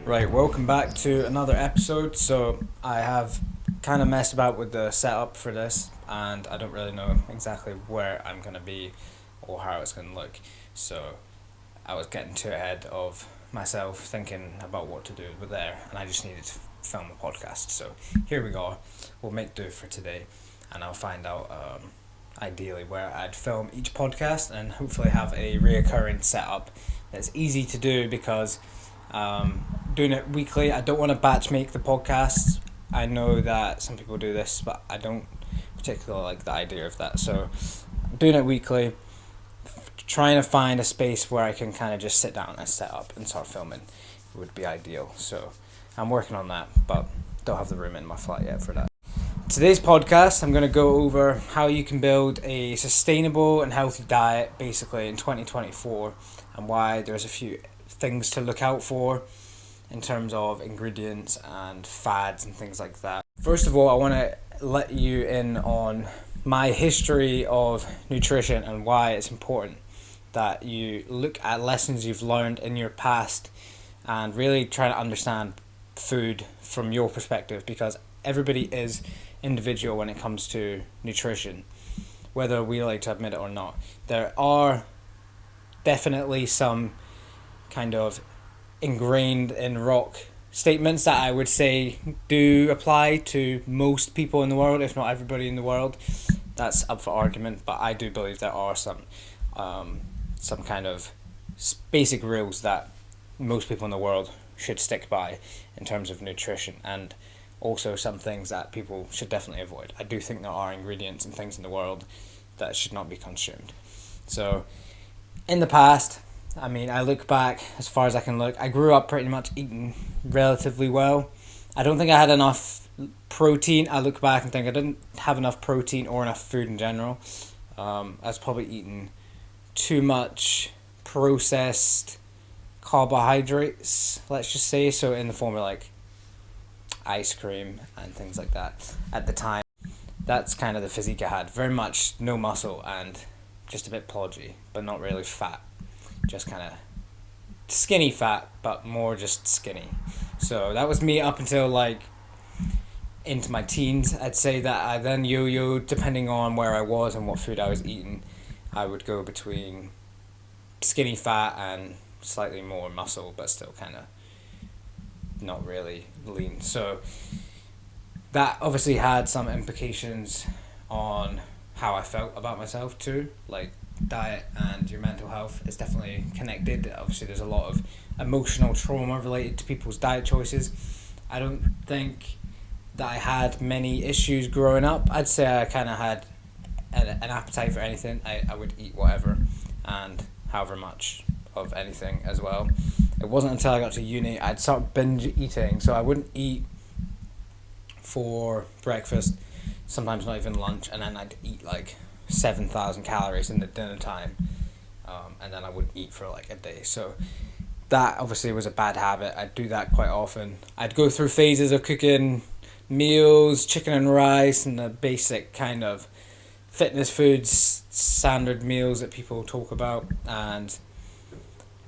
Right, welcome back to another episode. So I have kind of messed about with the setup for this, and I don't really know exactly where I'm gonna be or how it's gonna look. So I was getting too ahead of myself, thinking about what to do with there, and I just needed to film a podcast. So here we go. We'll make do for today, and I'll find out ideally where I'd film each podcast, and hopefully have a reoccurring setup that's easy to do because. Doing it weekly. I don't want to batch make the podcasts. I know that some people do this, but I don't particularly like the idea of that. So, doing it weekly, trying to find a space where I can kind of just sit down and set up and start filming would be ideal. So, I'm working on that, but don't have the room in my flat yet for that. Today's podcast, I'm going to go over how you can build a sustainable and healthy diet basically in 2024 and why there's a few things to look out for in terms of ingredients and fads and things like that. First of all, I want to let you in on my history of nutrition and why it's important that you look at lessons you've learned in your past and really try to understand food from your perspective, because everybody is individual when it comes to nutrition, whether we like to admit it or not. There are definitely some kind of ingrained in rock statements that I would say do apply to most people in the world, if not everybody in the world. That's up for argument, but I do believe there are some kind of basic rules that most people in the world should stick by in terms of nutrition, and also some things that people should definitely avoid. I do think there are ingredients and things in the world that should not be consumed. So in the past, I look back as far as I can look. I grew up pretty much eating relatively well. I don't think I had enough protein. I look back and think I didn't have enough protein or enough food in general. I was probably eating too much processed carbohydrates, let's just say, so in the form of like ice cream and things like that. At the time, that's kind of the physique I had. Very much no muscle and just a bit podgy, but not really fat. Just kind of skinny fat, but more just skinny. So that was me up until like into my teens. I'd say that I then yo-yo depending on where I was and what food I was eating. I would go between skinny fat and slightly more muscle, but still kind of not really lean. So that obviously had some implications on how I felt about myself too. Like diet and your mental health is definitely connected. Obviously there's a lot of emotional trauma related to people's diet choices. I don't think that I had many issues growing up. I'd say I kind of had an appetite for anything. I would eat whatever and however much of anything as well. It wasn't until I got to uni I'd start binge eating, so I wouldn't eat for breakfast, sometimes not even lunch, and then I'd eat like 7,000 calories in the dinner time, and then I wouldn't eat for like a day. So that obviously was a bad habit. I'd do that quite often. I'd go through phases of cooking meals, chicken and rice, and the basic kind of fitness foods, standard meals that people talk about. And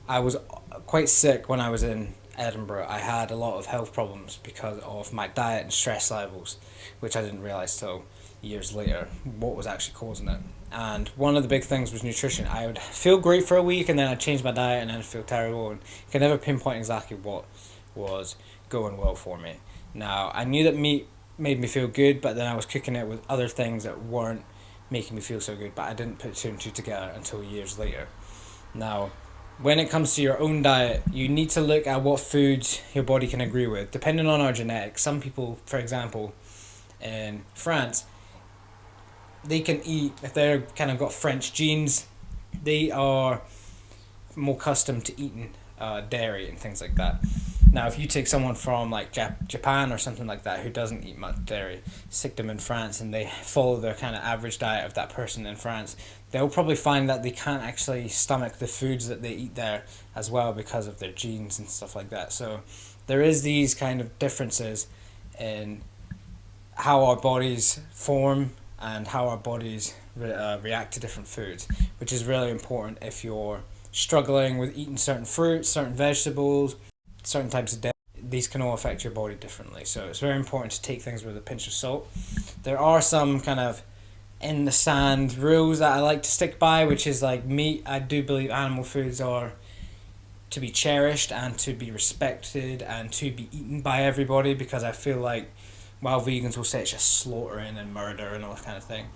I was quite sick when I was in Edinburgh. I had a lot of health problems because of my diet and stress levels, which I didn't realise till years later what was actually causing it. And one of the big things was nutrition. I would feel great for a week and then I'd change my diet and then I'd feel terrible, and I could never pinpoint exactly what was going well for me. Now I knew that meat made me feel good, but then I was cooking it with other things that weren't making me feel so good, but I didn't put two and two together until years later. Now when it comes to your own diet, you need to look at what foods your body can agree with, depending on our genetics. Some people, for example, in France, they can eat, if they're kind of got French genes, they are more accustomed to eating dairy and things like that. Now, if you take someone from like Japan or something like that who doesn't eat much dairy, stick them in France and they follow their kind of average diet of that person in France, they'll probably find that they can't actually stomach the foods that they eat there as well because of their genes and stuff like that. So there is these kind of differences in how our bodies form and how our bodies react to different foods, which is really important if you're struggling with eating certain fruits, certain vegetables, certain types of dairy. these can all affect your body differently. So it's very important to take things with a pinch of salt. There are some kind of in the sand rules that I like to stick by, which is like meat. I do believe animal foods are to be cherished and to be respected and to be eaten by everybody, because I feel like while vegans will say it's just slaughtering and murder and all that kind of thing,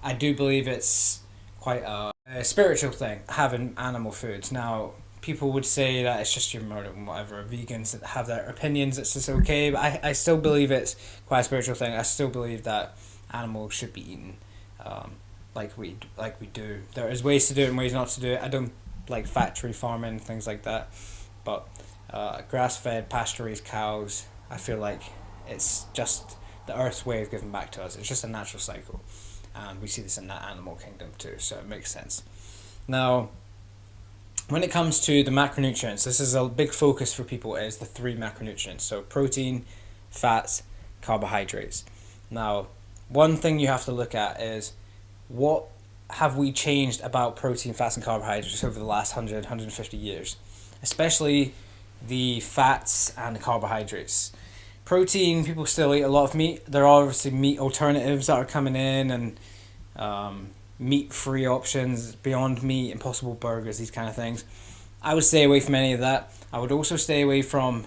I do believe it's quite a spiritual thing, having animal foods. Now, people would say that it's just your murder and whatever. Vegans that have their opinions, it's just okay, but I still believe it's quite a spiritual thing. I still believe that animals should be eaten, like we do. There is ways to do it and ways not to do it. I don't like factory farming, things like that, but grass-fed, pasture-raised cows, I feel like it's just the earth's way of giving back to us. It's just a natural cycle, and we see this in that animal kingdom too, so it makes sense. Now, when it comes to the macronutrients, this is a big focus for people, is the 3 macronutrients. So protein, fats, carbohydrates. Now, one thing you have to look at is what have we changed about protein, fats, and carbohydrates over the last 100, 150 years, especially the fats and the carbohydrates. Protein, people still eat a lot of meat. There are obviously meat alternatives that are coming in, and meat-free options, Beyond Meat, Impossible Burgers, these kind of things. I would stay away from any of that. I would also stay away from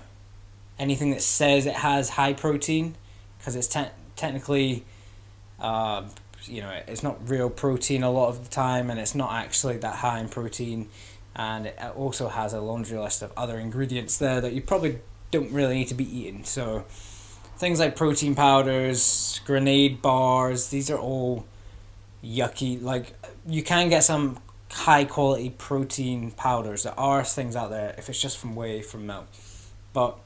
anything that says it has high protein, because it's technically, it's not real protein a lot of the time, and it's not actually that high in protein, and it also has a laundry list of other ingredients there that you probably don't really need to be eating. So things like protein powders, grenade bars, these are all yucky. Like, you can get some high quality protein powders. There are things out there if it's just from whey, from milk, but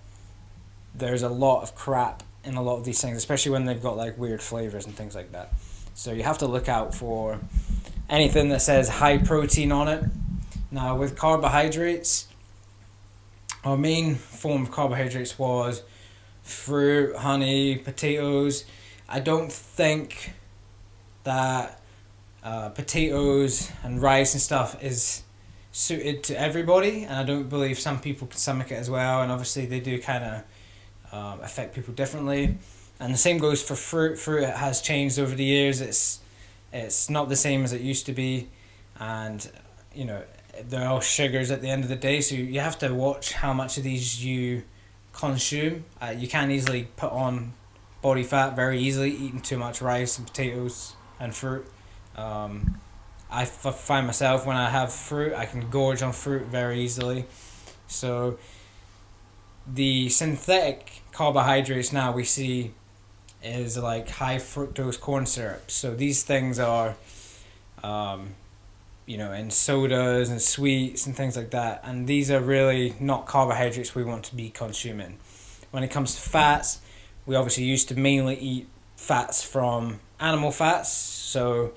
there's a lot of crap in a lot of these things, especially when they've got like weird flavors and things like that. So you have to look out for anything that says high protein on it. Now, with carbohydrates, our main form of carbohydrates was fruit, honey, potatoes. I don't think that potatoes and rice and stuff is suited to everybody, and I don't believe some people can stomach it as well, and obviously they do kind of affect people differently. And the same goes for fruit. Fruit has changed over the years. It's not the same as it used to be, and they're all sugars at the end of the day, so you have to watch how much of these you consume. You can easily put on body fat very easily eating too much rice and potatoes and fruit. I find myself, when I have fruit, I can gorge on fruit very easily. So the synthetic carbohydrates now we see is like high fructose corn syrup. So these things are in sodas and sweets and things like that, and these are really not carbohydrates we want to be consuming. When it comes to fats, we obviously used to mainly eat fats from animal fats, so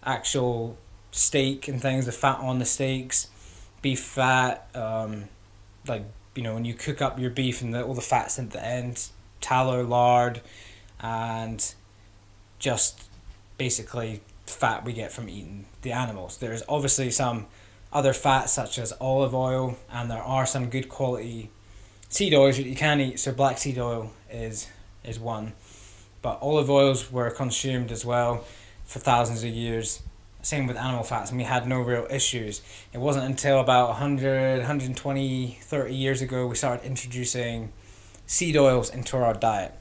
actual steak and things, the fat on the steaks, beef fat, when you cook up your beef and all the fats at the end, tallow, lard, and just basically fat we get from eating the animals. There's obviously some other fats such as olive oil, and there are some good quality seed oils that you can eat. So black seed oil is one, but olive oils were consumed as well for thousands of years. Same with animal fats, and we had no real issues. It wasn't until about 100, 120, 30 years ago we started introducing seed oils into our diet.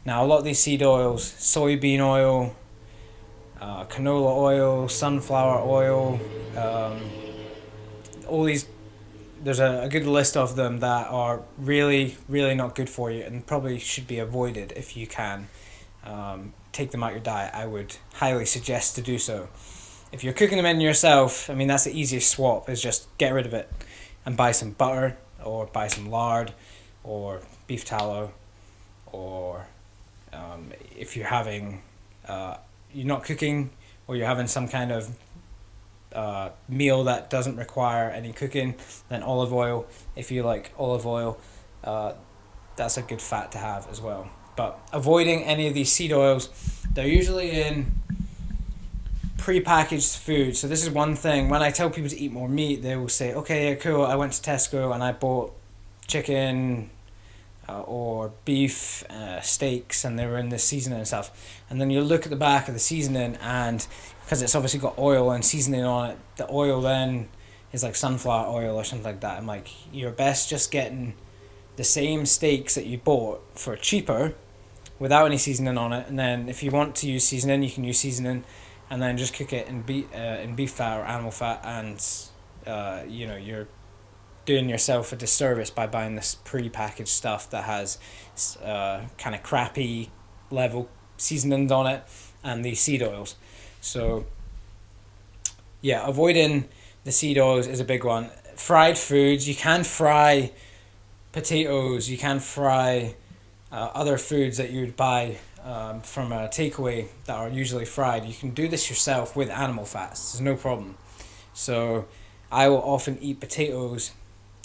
Now, a lot of these seed oils, soybean oil, canola oil, sunflower oil, all these, there's a good list of them that are really, really not good for you and probably should be avoided if you can. Take them out your diet. I would highly suggest to do so. If you're cooking them in yourself, that's the easiest swap, is just get rid of it and buy some butter, or buy some lard, or beef tallow, or if you're having, you're not cooking, or you're having some kind of meal that doesn't require any cooking, then olive oil. If you like olive oil, that's a good fat to have as well. But avoiding any of these seed oils, they're usually in pre-packaged food. So this is one thing, when I tell people to eat more meat, they will say, okay, yeah, cool, I went to Tesco and I bought chicken, or beef steaks, and they were in the seasoning and stuff. And then you look at the back of the seasoning, and because it's obviously got oil and seasoning on it, the oil then is like sunflower oil or something like that. I'm like, you're best just getting the same steaks that you bought for cheaper without any seasoning on it, and then if you want to use seasoning, you can use seasoning, and then just cook it in beef fat or animal fat, and you're doing yourself a disservice by buying this pre-packaged stuff that has kind of crappy level seasonings on it and the seed oils. So yeah, avoiding the seed oils is a big one. Fried foods, you can fry potatoes, you can fry other foods that you'd buy from a takeaway that are usually fried. You can do this yourself with animal fats. There's no problem. So I will often eat potatoes,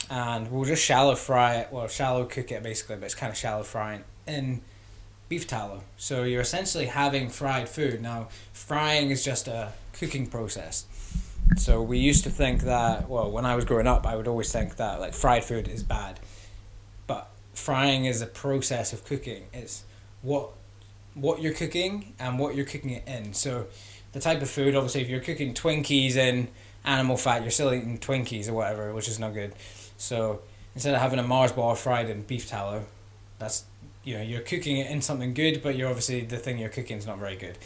and we'll just shallow fry it, well, shallow cook it basically, but it's kind of shallow frying in beef tallow. So you're essentially having fried food. Now, frying is just a cooking process. So we used to think that, well, when I was growing up, I would always think that like fried food is bad. But frying is a process of cooking. It's what you're cooking and what you're cooking it in. So the type of food, obviously, if you're cooking Twinkies in animal fat, you're still eating Twinkies or whatever, which is not good. So instead of having a Mars bar fried in beef tallow, that's, you're cooking it in something good, but you're obviously, the thing you're cooking is not very good.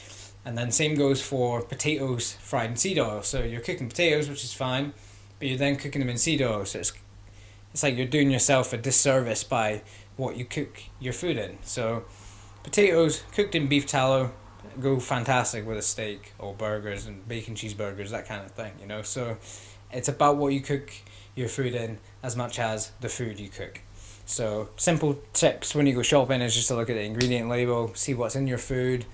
And then same goes for potatoes fried in seed oil. So you're cooking potatoes, which is fine, but you're then cooking them in seed oil. So it's like you're doing yourself a disservice by what you cook your food in. So potatoes cooked in beef tallow go fantastic with a steak or burgers and bacon cheeseburgers, that kind of thing, So it's about what you cook your food in as much as the food you cook. So simple tips when you go shopping is just to look at the ingredient label, see what's in your food,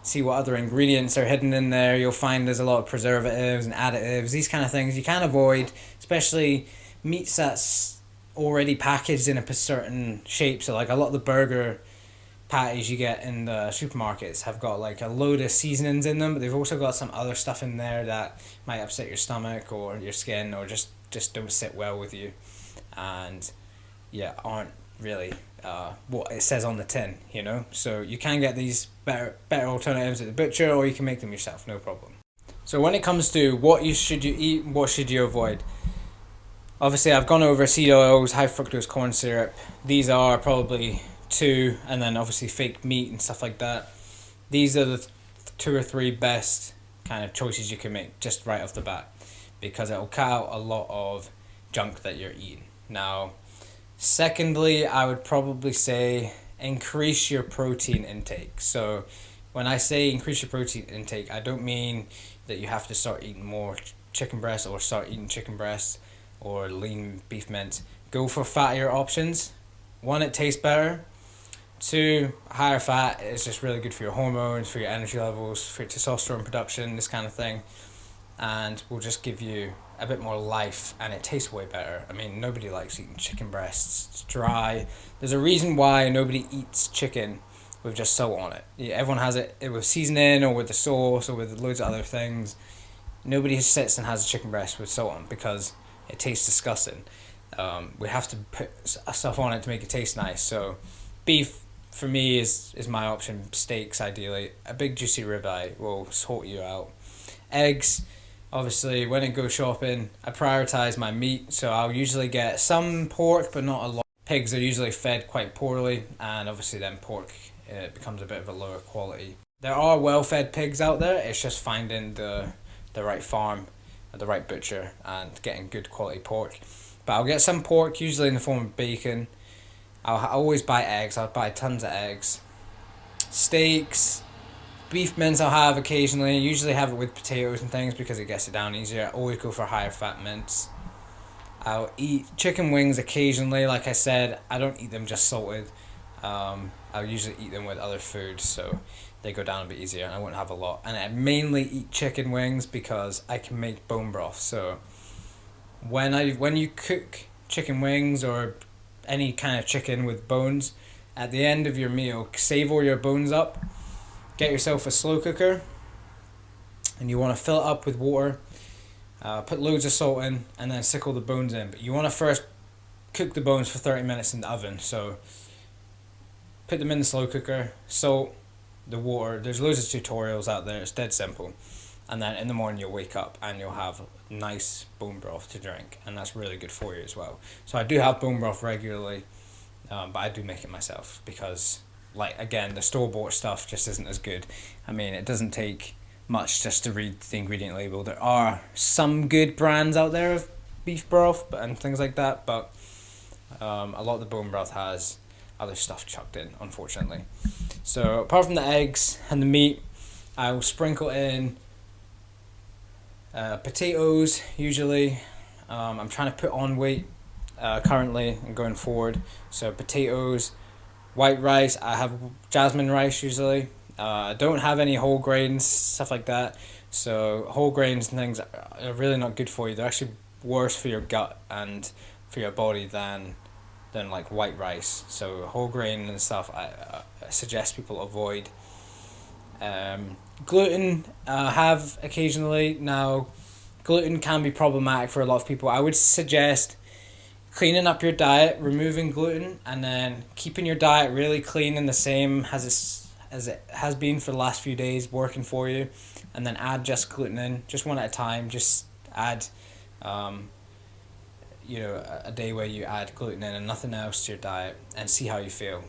see what other ingredients are hidden in there. You'll find there's a lot of preservatives and additives, these kind of things you can't avoid, especially meats that's already packaged in a certain shape. So like a lot of the burger patties you get in the supermarkets have got like a load of seasonings in them, but they've also got some other stuff in there that might upset your stomach or your skin, or just don't sit well with you, and aren't really what it says on the tin, So you can get these better alternatives at the butcher, or you can make them yourself, no problem. So when it comes to what should you eat, what should you avoid, obviously I've gone over seed oils, high fructose corn syrup. These are probably two, and then obviously fake meat and stuff like that. These are the two or three best kind of choices you can make just right off the bat, because it will cut out a lot of junk that you're eating. Now, secondly, I would probably say increase your protein intake. So when I say increase your protein intake, I don't mean that you have to start eating more chicken breast or start eating chicken breast or lean beef mince. Go for fattier options. One, it tastes better. Two, higher fat is just really good for your hormones, for your energy levels, for your testosterone production, this kind of thing, and will just give you a bit more life, and it tastes way better. I mean, nobody likes eating chicken breasts. It's dry. There's a reason why nobody eats chicken with just salt on it. Everyone has it with seasoning or with the sauce or with loads of other things. Nobody sits and has a chicken breast with salt on because it tastes disgusting. We have to put stuff on it to make it taste nice. So beef for me is my option. Steaks ideally. A big juicy ribeye will sort you out. Eggs, obviously when I go shopping I prioritize my meat, so I'll usually get some pork but not a lot. Pigs are usually fed quite poorly, and obviously then pork becomes a bit of a lower quality. There are well fed pigs out there, it's just finding the right farm, the right butcher, and getting good quality pork. But I'll get some pork, usually in the form of bacon. I'll always buy eggs. I'll buy tons of eggs. Steaks, beef mince I'll have occasionally. Usually have it with potatoes and things because it gets it down easier. I always go for higher fat mince. I'll eat chicken wings occasionally. Like I said, I don't eat them just salted. I'll usually eat them with other foods, so they go down a bit easier and I won't have a lot. And I mainly eat chicken wings because I can make bone broth. So when you cook chicken wings or any kind of chicken with bones, at the end of your meal, save all your bones up, get yourself a slow cooker, and you want to fill it up with water, put loads of salt in, and then stick all the bones in. But you want to first cook the bones for 30 minutes in the oven. So put them in the slow cooker, salt, the water. There's loads of tutorials out there. It's dead simple. And then in the morning you'll wake up and you'll have nice bone broth to drink, and that's really good for you as well. So I do have bone broth regularly, but I do make it myself because, like, again, the store-bought stuff just isn't as good. I mean, it doesn't take much just to read the ingredient label. There are some good brands out there of beef broth and things like that, but a lot of the bone broth has other stuff chucked in, unfortunately. So apart from the eggs and the meat, I will sprinkle in potatoes usually. I'm trying to put on weight currently and going forward. So potatoes, white rice. I have jasmine rice usually. I don't have any whole grains, stuff like that. So whole grains and things are really not good for you. They're actually worse for your gut and for your body than like white rice. So whole grain and stuff I suggest people avoid. Gluten have occasionally. Now gluten can be problematic for a lot of people. I would suggest cleaning up your diet, removing gluten, and then keeping your diet really clean and the same as it has been for the last few days, working for you, and then add just gluten in, just one at a time. Just add a day where you add gluten in and nothing else to your diet, and see how you feel.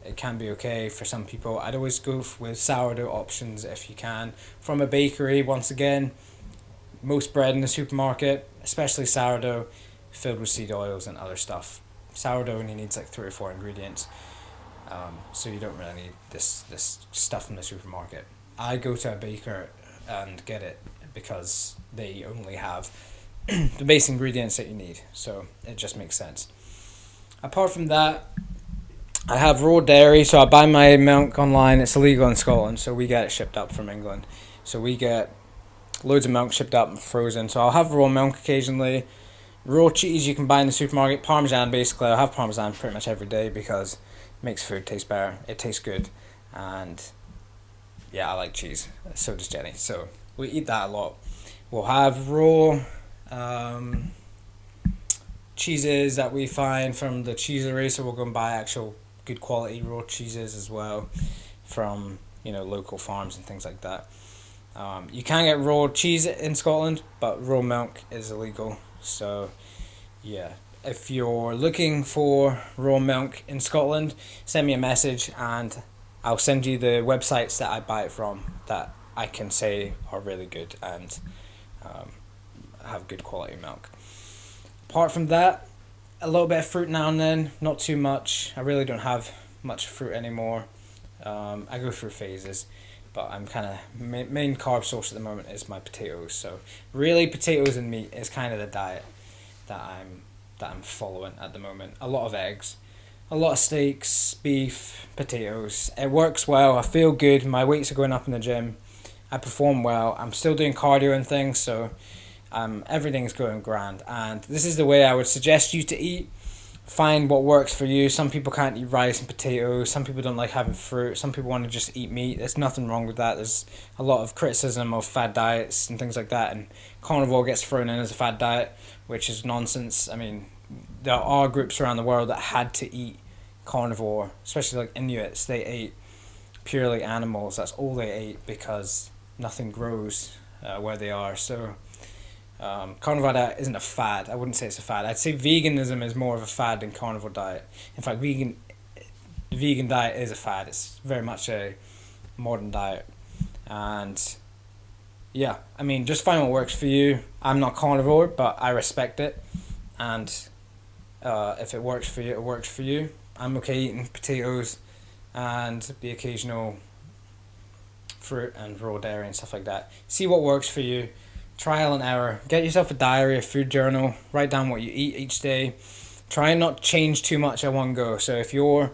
It can be okay for some people. I'd always go with sourdough options if you can. From a bakery, once again, most bread in the supermarket, especially sourdough, filled with seed oils and other stuff. Sourdough only needs like 3 or 4 ingredients, so you don't really need this stuff in the supermarket. I go to a baker and get it because they only have the base ingredients that you need, so it just makes sense. Apart from that, I have raw dairy, so I buy my milk online. It's illegal in Scotland, so we get it shipped up from England. So we get loads of milk shipped up and frozen. So I'll have raw milk occasionally. Raw cheese you can buy in the supermarket. Parmesan, basically. I'll have Parmesan pretty much every day because it makes food taste better. It tastes good. And yeah, I like cheese. So does Jenny. So we eat that a lot. We'll have raw cheeses that we find from the cheesery. So we'll go and buy actual good quality raw cheeses as well from local farms and things like that. You can get raw cheese in Scotland, but raw milk is illegal. So yeah, if you're looking for raw milk in Scotland, send me a message and I'll send you the websites that I buy it from that I can say are really good and have good quality milk. Apart from that, a little bit of fruit now and then, not too much. I really don't have much fruit anymore. I go through phases, but I'm kind of main carb source at the moment is my potatoes. So really, potatoes and meat is kind of the diet that I'm following at the moment. A lot of eggs, a lot of steaks, beef, potatoes. It works well. I feel good. My weights are going up in the gym. I perform well. I'm still doing cardio and things, so everything's going grand. And this is the way I would suggest you to eat. Find what works for you. Some people can't eat rice and potatoes. Some people don't like having fruit. Some people want to just eat meat. There's nothing wrong with that. There's a lot of criticism of fad diets and things like that, and carnivore gets thrown in as a fad diet, which is nonsense. I mean, there are groups around the world that had to eat carnivore, especially like Inuits. They ate purely animals. That's all they ate because nothing grows where they are. So carnivore diet isn't a fad. I wouldn't say it's a fad. I'd say veganism is more of a fad than carnivore diet. In fact, the vegan diet is a fad. It's very much a modern diet. And yeah, I mean, just find what works for you. I'm not carnivore, but I respect it. And if it works for you, it works for you. I'm okay eating potatoes and the occasional fruit and raw dairy and stuff like that. See what works for you. Trial and error. Get yourself a diary, a food journal. Write down what you eat each day. Try and not change too much at one go. So if you're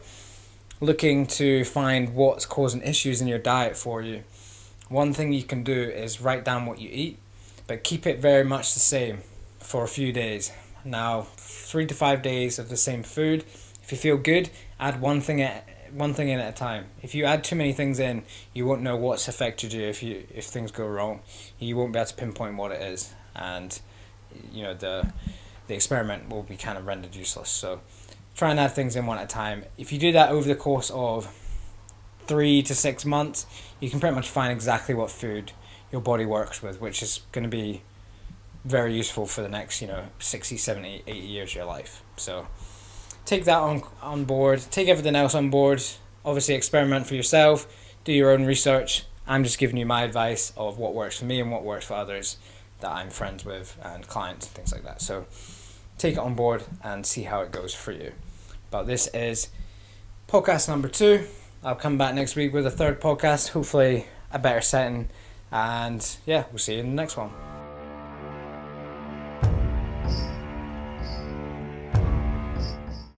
looking to find what's causing issues in your diet for you, one thing you can do is write down what you eat, but keep it very much the same for a few days. Now, 3 to 5 days of the same food. If you feel good, add one thing in at a time. If you add too many things in, you won't know what's affected you. If things go wrong, you won't be able to pinpoint what it is. And the the experiment will be kind of rendered useless. So try and add things in one at a time. If you do that over the course of 3 to 6 months, you can pretty much find exactly what food your body works with, which is going to be very useful for the next 60, 70, 80 years of your life. So take that on board, take everything else on board. Obviously experiment for yourself, do your own research. I'm just giving you my advice of what works for me and what works for others that I'm friends with and clients and things like that. So take it on board and see how it goes for you. But this is podcast number 2. I'll come back next week with a third podcast, hopefully a better setting, and yeah, we'll see you in the next one.